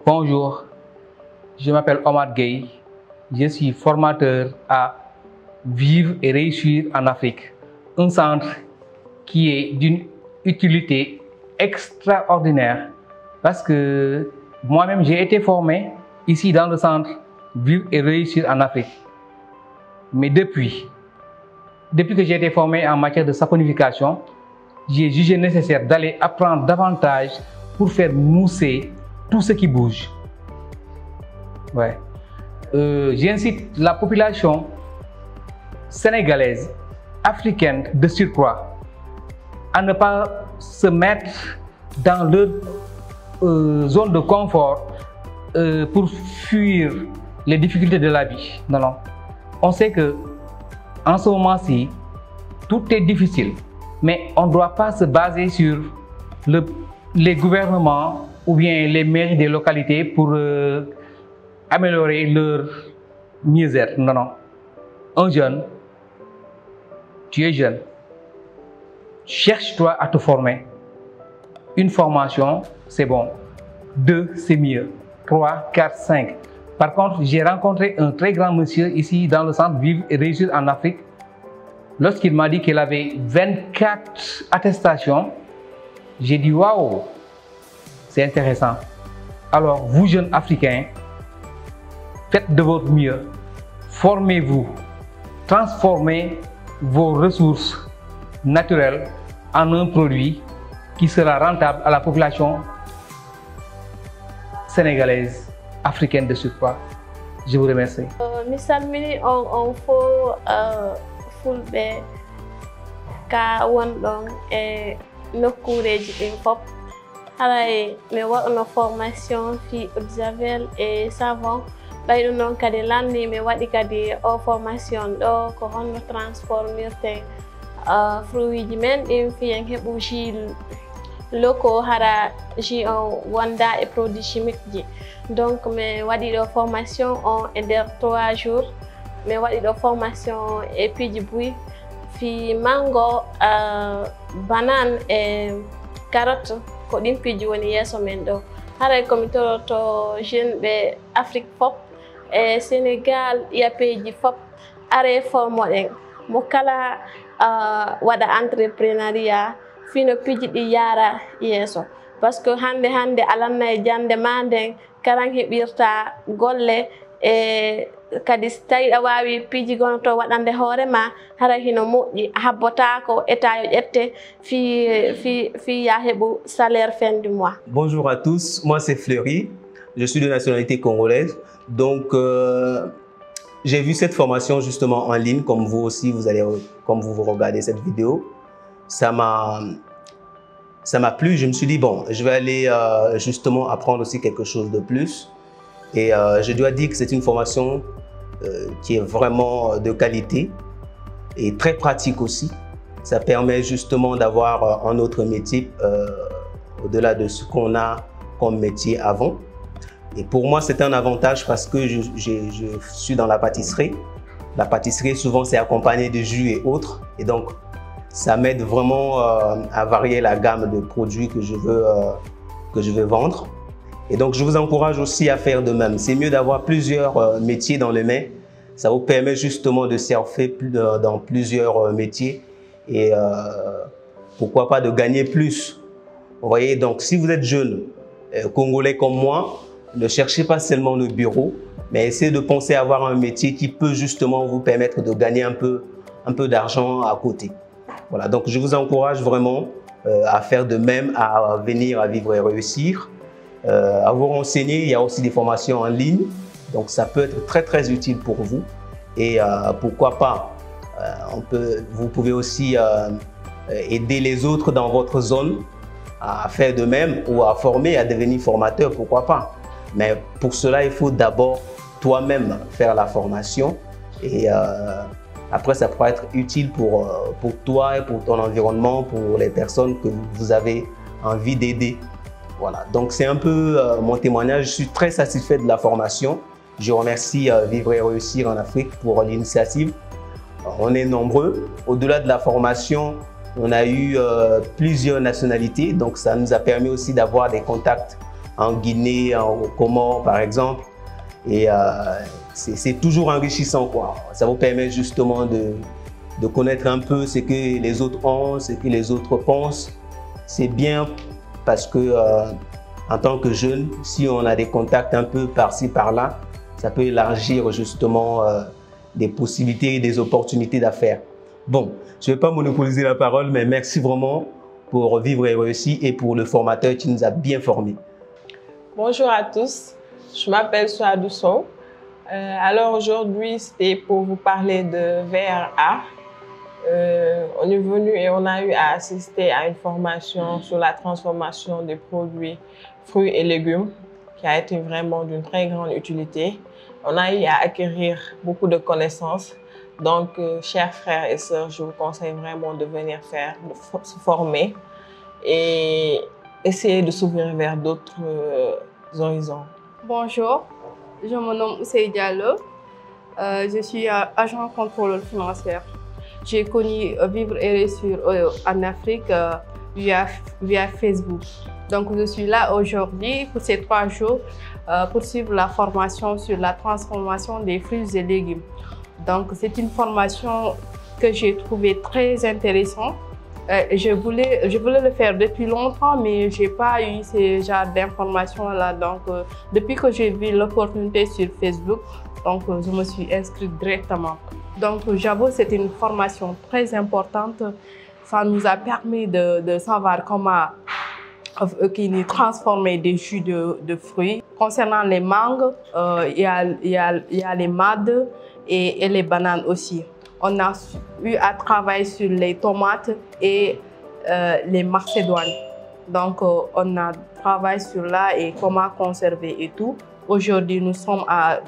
Bonjour, je m'appelle Omar Gueye, je suis formateur à Vivre et réussir en Afrique, un centre qui est d'une utilité extraordinaire parce que moi-même j'ai été formé ici dans le centre Vivre et réussir en Afrique. Mais depuis que j'ai été formé en matière de saponification, j'ai jugé nécessaire d'aller apprendre davantage pour faire mousser tout ce qui bouge. Ouais. J'incite la population sénégalaise, africaine de surcroît, à ne pas se mettre dans leur zone de confort pour fuir les difficultés de la vie. Non, non. On sait que en ce moment-ci, tout est difficile, mais on ne doit pas se baser sur les gouvernements ou bien les mairies des localités pour améliorer leur mieux-être. Non, non. Un jeune, tu es jeune, cherche-toi à te former. Une formation, c'est bon. 2, c'est mieux. 3, 4, 5. Par contre, j'ai rencontré un très grand monsieur ici dans le centre Vivre et réussir en Afrique. Lorsqu'il m'a dit qu'il avait 24 attestations, j'ai dit waouh, c'est intéressant. Alors, vous jeunes Africains, faites de votre mieux, formez-vous, transformez vos ressources naturelles en un produit qui sera rentable à la population sénégalaise, africaine de surcroît. Je vous remercie. Misalmini on faut fulɓe ka wonɗon e nokkureji ɗin fof haray mi waɗno formation fi eau de javel et savon ɓayɗum noon kadi lanni mi waɗi kadi o formation ɗo ko honno transformirte fruit ji men ɗin fiyen heɓu jus locaux hara jus on wonda e produit chimique ji. Donc mi waɗi ɗo formation on e nder 3 jours. Mi waɗi ɗo formation e piiji buy fi mango, banane e carotte ko ɗin piiji woni yeeso men ɗo. Haray komi toroto jeune ɓe Afrique fop e Sénégal yapeji fop are formoɗen mo kala waɗa entrepreneuriat fino piiji ɗi yaara yeeso. Par ce que hande alanna e jande ma nden karan heɓirta golle e kadi so tawi a wawi piiji gono to waɗande hoorema hara hino moƴƴi habbotako état yo ƴette fi ya heɓu salaire fin du mois. Bonjour à tous, moi c'est Fleury, je suis de nationalité congolaise. Donc j'ai vu cette formation justement en ligne, comme vous aussi, comme vous regardez cette vidéo. Ça m'a plu, je me suis dit bon, je vais aller justement apprendre aussi quelque chose de plus. Et je dois dire que c'est une formation qui est vraiment de qualité et très pratique aussi. Ça permet justement d'avoir un autre métier au-delà de ce qu'on a comme métier avant. Et pour moi, c'est un avantage parce que je suis dans la pâtisserie. La pâtisserie, souvent, c'est accompagné de jus et autres. Et donc, ça m'aide vraiment à varier la gamme de produits que je veux vendre. Et donc, je vous encourage aussi à faire de même. C'est mieux d'avoir plusieurs métiers dans les mains. Ça vous permet justement de surfer dans plusieurs métiers et pourquoi pas de gagner plus. Vous voyez, donc si vous êtes jeune, congolais comme moi, ne cherchez pas seulement le bureau, mais essayez de penser à avoir un métier qui peut justement vous permettre de gagner un peu d'argent à côté. Voilà, donc je vous encourage vraiment à faire de même, à venir à Vivre et réussir. À vous renseigner, il y a aussi des formations en ligne, donc ça peut être très utile pour vous. Et pourquoi pas, vous pouvez aussi aider les autres dans votre zone à faire de même ou à former, à devenir formateur, pourquoi pas. Mais pour cela, il faut d'abord toi-même faire la formation et après ça pourra être utile pour toi et pour ton environnement, pour les personnes que vous avez envie d'aider. Voilà, donc c'est un peu mon témoignage. Je suis très satisfait de la formation. Je remercie Vivre et réussir en Afrique pour l'initiative. On est nombreux. Au-delà de la formation, on a eu plusieurs nationalités. Donc ça nous a permis aussi d'avoir des contacts en Guinée, en Comores par exemple. Et c'est toujours enrichissant, quoi. Ça vous permet justement de connaître un peu ce que les autres ont, ce que les autres pensent. C'est bien parce que en tant que jeune, si on a des contacts un peu par-ci, par-là, ça peut élargir justement des possibilités et des opportunités d'affaires. Bon, je ne vais pas monopoliser la parole, mais merci vraiment pour Vivre et Réussir et pour le formateur qui nous a bien formés. Bonjour à tous, je m'appelle Souadou Sow. Alors aujourd'hui, c'était pour vous parler de VRA. On est venu et on a eu à assister à une formation sur la transformation des produits fruits et légumes qui a été vraiment d'une très grande utilité. On a eu à acquérir beaucoup de connaissances. Donc, chers frères et sœurs, je vous conseille vraiment de venir se former et essayer de s'ouvrir vers d'autres horizons. Bonjour, je me nomme Ousseï Diallo. Je suis agent contrôleur financier. J'ai connu Vivre et Réussir en Afrique via Facebook. Donc, je suis là aujourd'hui pour ces 3 jours pour suivre la formation sur la transformation des fruits et légumes. Donc, c'est une formation que j'ai trouvée très intéressante. Je voulais le faire depuis longtemps, mais je n'ai pas eu ce genre d'informations-là. Donc, depuis que j'ai vu l'opportunité sur Facebook, donc, je me suis inscrite directement. Donc, j'avoue, c'est une formation très importante. Ça nous a permis de savoir comment transformer des jus de fruits. Concernant les mangues, il y a les mades et les bananes aussi. On a eu à travailler sur les tomates et les macédoines. Donc, on a travaillé sur là et comment conserver et tout. Aujourd'hui, nous sommes à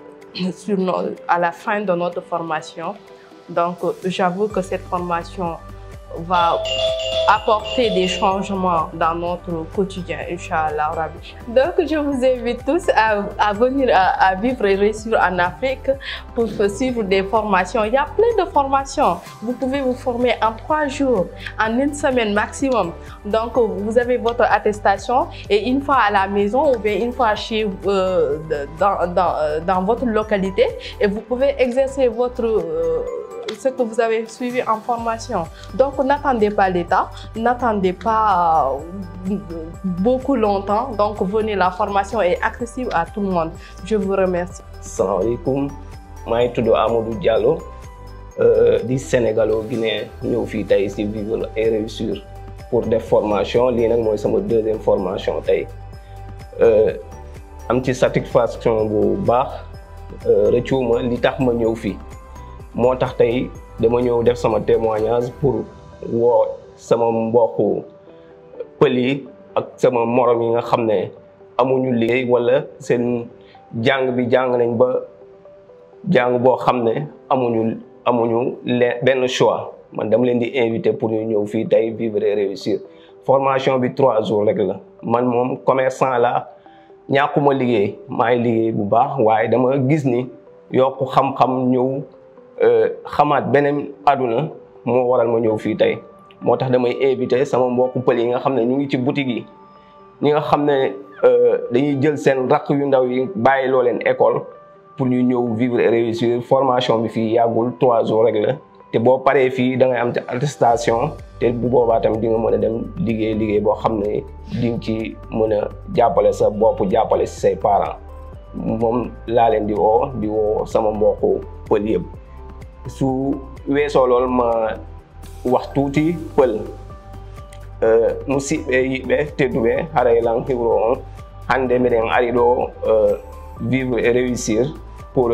la fin de notre formation. Donc, j'avoue que cette formation va apporter des changements dans notre quotidien, Inch'Allah. Donc, je vous invite tous à venir à Vivre et Réussir en Afrique pour suivre des formations. Il y a plein de formations. Vous pouvez vous former en 3 jours, en 1 semaine maximum. Donc, vous avez votre attestation et une fois à la maison ou bien une fois chez dans votre localité et vous pouvez exercer ce que vous avez suivi en formation. Donc, n'attendez pas l'État, n'attendez pas beaucoup longtemps. Donc, venez, la formation est accessible à tout le monde. Je vous remercie. Salam alaikum, je suis Amadou Diallo, du Sénégalo-Guinéen, ñëw fii tey ci Vivre et Réussir pour des formations. Lii nag mooy sama 2e formation tey. Am ci satisfaction bu baax, rëccuma li tax ma ñëw fii. Moo tax tey dama ñëw def sama témoignage pour woo sama mbokku pël yi ak sama morom yi nga xam ne amuñu liggéey wala seen jàng bi jàng nañ ba jàng boo xam ne amuñu benn choix. Man dama leen di inviter pour ñu ñëw fii tey Vivre et Réussir. Formation bi 3 jours rek la. Man moom commerçant la ñàkkuma liggéey maay liggéey bu baax waaye dama gis ni yokku xam-xam ñëw xamaat beneen àdduna moo waral ma ñëw fii tey. Moo tax damay inviter sama mbokku pël yi nga xam ne ñu ngi ci boutique yi ñi nga xam ne dañuy jël seen rakk yu ndaw yi bàyyi loo leen école pour ñu ñëw Vivre et Réussir. Formation bi fii yàggul 3 jours rek la te boo paree fii da ngay am attestation te bu boobaa tamit di nga mën a dem liggéey boo xam ne di nga ci mën a jàppale sa bopp jàppale si say parents. Moom laa leen di woo sama mbokku pël yëpp. Su weesoo lool ma wax tuuti pël musidɓe yiɓɓe tedduɓe haray lan hiwro on hande miɗen ari ɗo Vivre et Réussir pour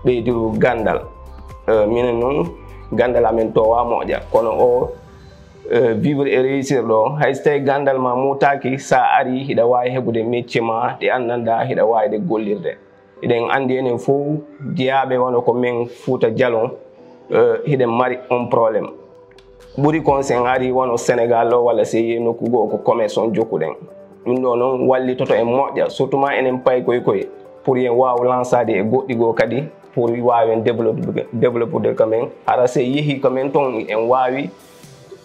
ɓeydiru gandal. Minen noon gandal amen towa moƴƴa kono o Vivre et Réussir ɗo hay so tawi gandal ma mutaki sa ari hiɗa wawi heɓude métier ma ɗe annanda hiɗa wawi de gollirde. Eɗen andi enen fof jeyaɓe wona ko min Fouta Djalon hiɗen mari on probléme ɓuri kon sen ari wono Sénégal ɗo walla se yehi nokku goo ko commerce on jokkuɗen. Ɗum ɗo noon wallitoto en moƴƴa surtout ma enen pay koye pour yen waw lansade e goɗɗi goo kadi pour wawen développude kamen hara se yeehi kamen ton en wawi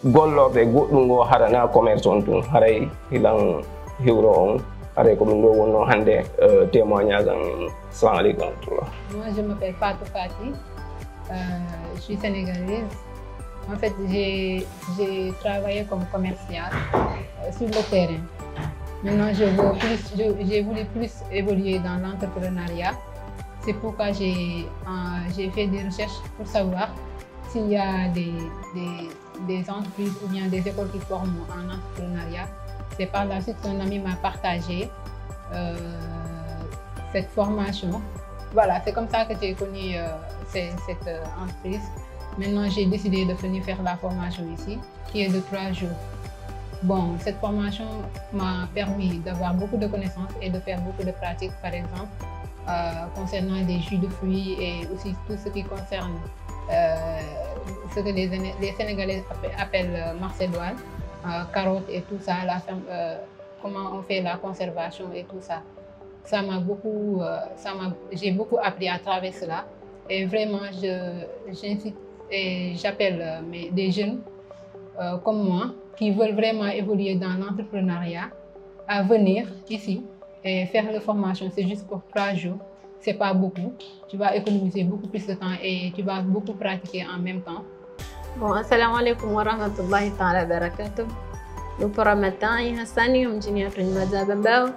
gollorde goɗɗum go harana commerce on tun haray hilan hiwro on are ko ndo wonno hande témoignage am. Assalamu alaykum. Moi je m'appelle Fatou Fati. Je suis sénégalaise. En fait, j'ai travaillé comme commerciale sur le terrain. Maintenant, j'ai voulu plus évoluer dans l'entrepreneuriat. C'est pourquoi j'ai fait des recherches pour savoir s'il y a des entreprises ou bien des écoles qui forment en entrepreneuriat. C'est par la suite qu'un ami m'a partagé cette formation. Voilà, c'est comme ça que j'ai connu cette entreprise. Maintenant, j'ai décidé de venir faire la formation ici, qui est de 3 jours. Bon, cette formation m'a permis d'avoir beaucoup de connaissances et de faire beaucoup de pratiques, par exemple, concernant des jus de fruits et aussi tout ce qui concerne ce que les Sénégalais appellent marceloise, carottes et tout ça, comment on fait la conservation et tout ça. Ça m'a beaucoup, j'ai beaucoup appris à travers cela. Et vraiment, j'incite et j'appelle des jeunes comme moi qui veulent vraiment évoluer dans l'entrepreneuriat à venir ici et faire la formation. C'est juste pour 3 jours, c'est pas beaucoup. Tu vas économiser beaucoup plus de temps et tu vas beaucoup pratiquer en même temps. Bon, assalamu alaikum wa rahmatullahi ta'ala wa barakatuh. Nous pour matin, Hassani, mjini Mazabambao.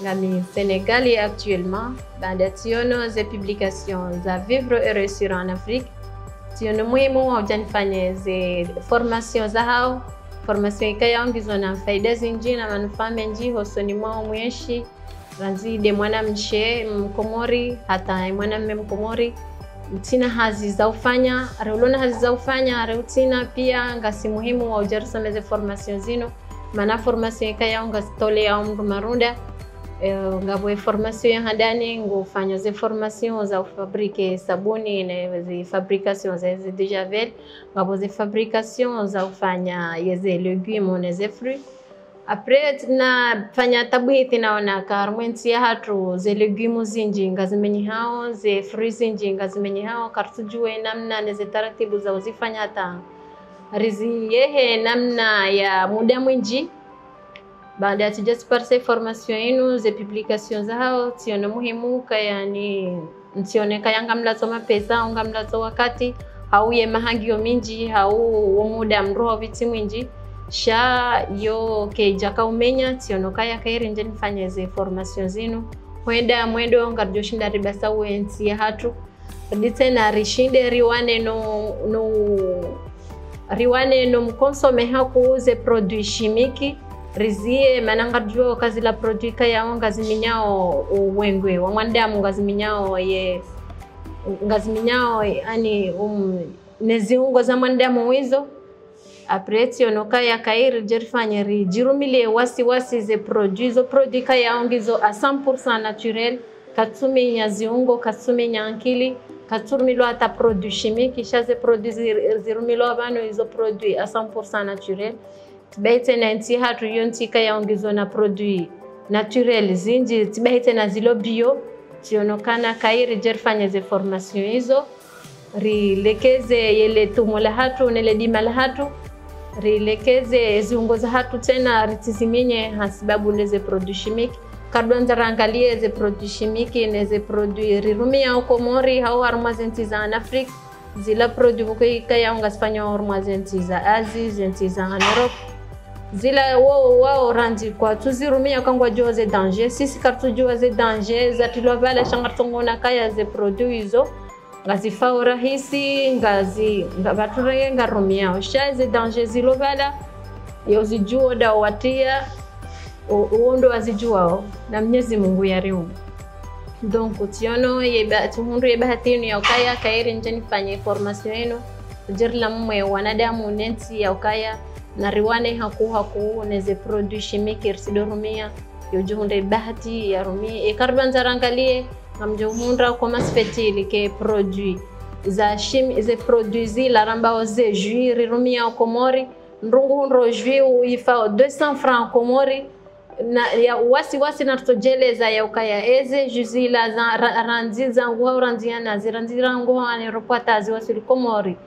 Ngami Sénégal est actuellement dans des publications à vivre et réussir en Afrique. Tiono muhimu haujanifanya formation za hao formation ikayaongezwa na faida zingi na manufaa mengi hosoni mwao mweshi ranzide mwanamshe mkomori hata mwanamume mkomori mtina hazi za ufanya reulona hazi za ufanya reutina pia ngasi muhimu wa ujarusomeze formation zino mana formation ikayaonga stole ya umru marunda ngabo formation ya handani ngofanya ze formation za fabriquer sabuni na ze fabrication za de javel ngabo ze fabrication za ufanya yeze legumes na ze fruits après na fanya tabwiti naona karmenti ya hatu ze legumes zinji ngazimenyi hao ze fruits zinji ngazimenyi hao kartujue namna na ze taratibu za uzifanya ta rizi yehe namna ya muda mwingi. Baada ya tujasparse formation yenu ze publications zao tiono muhimu kaya ni ntione kaya ngamlazo mapesa ngamlazo wakati au ye mahangio minji au muda mroho viti mwinji sha yo keja umenya tiono kaya kairi nje nifanye ze formation zinu kwenda mwendo ngarjoshinda ribasa wenti ya hatu ditena rishinde riwane no mkonsome haku ze produits chimiques rizie manangarjua kazi la produit kaya ngaziminyao uwengwe wa mwandamu ngaziminyao yani neziungo za mwandamu wizo apretio no kaya kairi jerfanya ri jirumile wasi ze produit kaya ongizo a 100% naturel katsumi nya ziungo katsumi nya ankili katsumilo ata produit chimique chaze produit zirumilo abano izo produit a 100% naturel tibete na nti hatu yonti kaya ongizo na produit naturel zinji tibete na zilo bio tionokana kairi jerfanya ze formation hizo rilekeze yele tumola hatu nele dimala hatu rilekeze ziungoza hatu tena ritiziminye hasibabu neze produit chimique kardonza rangalie ze produit chimique neze produit rirumia okomori hao armazenti za Afrique zila produit bukai kaya ongasfanya armazenti za Asie zenti za Europe zila wao ranji kwa tuzirumia kangwa joze danger sisi kartujua ze danger za tilwavala shangartongona kaya ze produit hizo ngazifa rahisi ngabaturenge ngarumia shaze danger zilovala yozijua da watia uondo azijua na Mwenyezi Mungu yariu donc tiono tuhundu yebahatini ya ukaya kairi njeni fanye formation yenu jirla mwe wanadamu nenti ya ukaya na riwane haku neze produit chimique irsidorumia yojuhunde bahati ya rumi e karbanza rangalie amjohundra koma sfetili ke produit za chimique ze produits la ramba ze jus rirumia komori ndungu ndro jus ifa 200 francs komori na ya wasi na tojeleza ya ukaya eze juzila za ranzi zangu au ranziana ziranzira ngo ane ropata ziwasili komori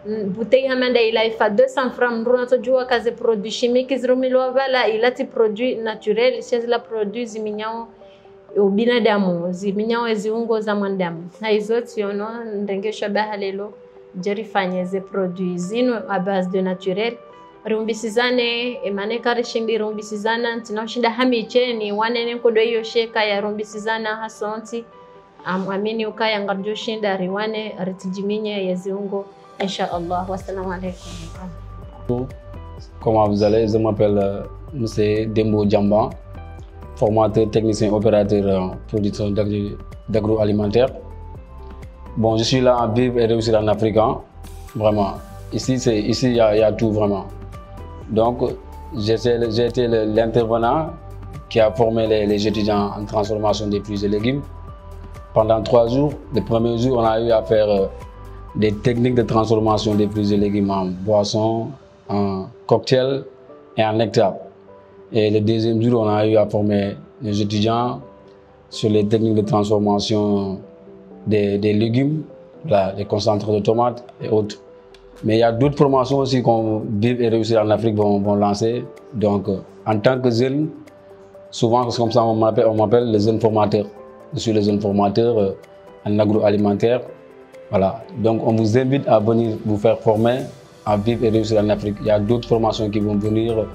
bouteille hamanda ila ifa 200 francs mruna tojua kazi produit chimique zirumilwa vala ilati produit naturel chez la produit ziminyao ubinadamu ziminyao ziungo za mwanadamu na izoti yono ndengesha bahalelo jerifanye ze produit zino à base de naturel rumbisizane emane karishindi rumbisizana ntinoshinda hamicheni wanene kodo hiyo sheka ya rumbisizana hasonti amwamini ukaya ngarjoshinda riwane ritijiminye ya ziungo Inch'Allah. Wassalamu alaikum. Comment vous allez? Je m'appelle M. Dembo Djamba, formateur technicien opérateur producteur d'agroalimentaire. Bon, je suis là à vivre et réussir en Afrique, hein. Vraiment. Ici, il y a tout vraiment. Donc, j'ai été l'intervenant qui a formé les étudiants en transformation des fruits et légumes. Pendant 3 jours, le premier jour, on a eu à faire des techniques de transformation des fruits et légumes en boissons, en cocktails et en nectar. Et le deuxième jour, on a eu à former les étudiants sur les techniques de transformation des légumes, là, les concentrés de tomates et autres. Mais il y a d'autres formations aussi qu'on Vive et Réussir en Afrique vont lancer. Donc, en tant que jeune, souvent, c'est comme ça on m'appelle le jeune formateur. Je suis le jeune formateur en agroalimentaire. Voilà. Donc, on vous invite à venir vous faire former à Vivre et Réussir en Afrique. Il y a d'autres formations qui vont venir.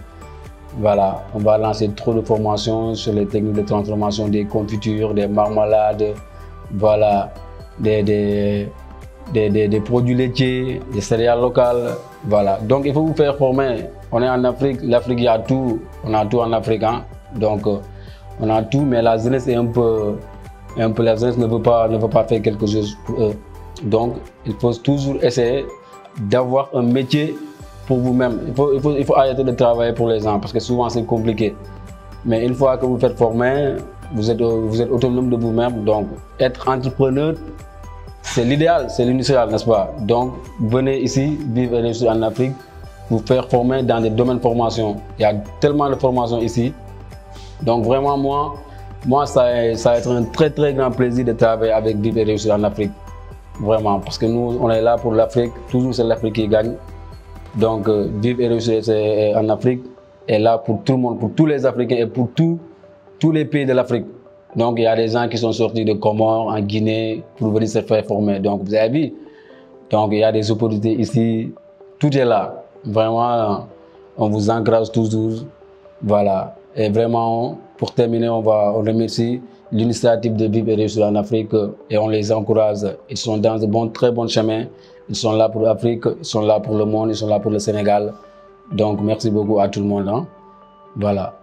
Voilà. On va lancer trop de formations sur les techniques de transformation des confitures, des marmelades, voilà, des produits laitiers, des céréales locales. Voilà. Donc, il faut vous faire former. On est en Afrique. L'Afrique, il y a tout. On a tout en Afrique. Hein? Donc, on a tout, mais la jeunesse est un peu la jeunesse ne veut pas faire quelque chose pour eux. Donc, il faut toujours essayer d'avoir un métier pour vous-même. Il faut arrêter de travailler pour les gens parce que souvent c'est compliqué. Mais une fois que vous faites former, vous êtes autonome de vous-même. Donc, être entrepreneur, c'est l'idéal, c'est l'initial, n'est-ce pas? Donc, venez ici, vivre et réussir en Afrique, vous faire former dans des domaines de formation. Il y a tellement de formations ici. Donc, vraiment, moi ça va être un très très grand plaisir de travailler avec Vivre et Réussir en Afrique. Vraiment, parce que nous, on est là pour l'Afrique, toujours c'est l'Afrique qui gagne. Donc, Vivre et Réussir en Afrique est là pour tout le monde, pour tous les Africains et pour tous les pays de l'Afrique. Donc, il y a des gens qui sont sortis de Comores, en Guinée, pour venir se faire former. Donc, vous avez vu. Donc, il y a des opportunités ici. Tout est là. Vraiment, on vous encourage toujours. Voilà. Et vraiment, pour terminer, on remercie l'initiative de Vivre et Réussir en Afrique et on les encourage. Ils sont dans de très bons chemins. Ils sont là pour l'Afrique, ils sont là pour le monde, ils sont là pour le Sénégal. Donc, merci beaucoup à tout le monde. Hein. Voilà.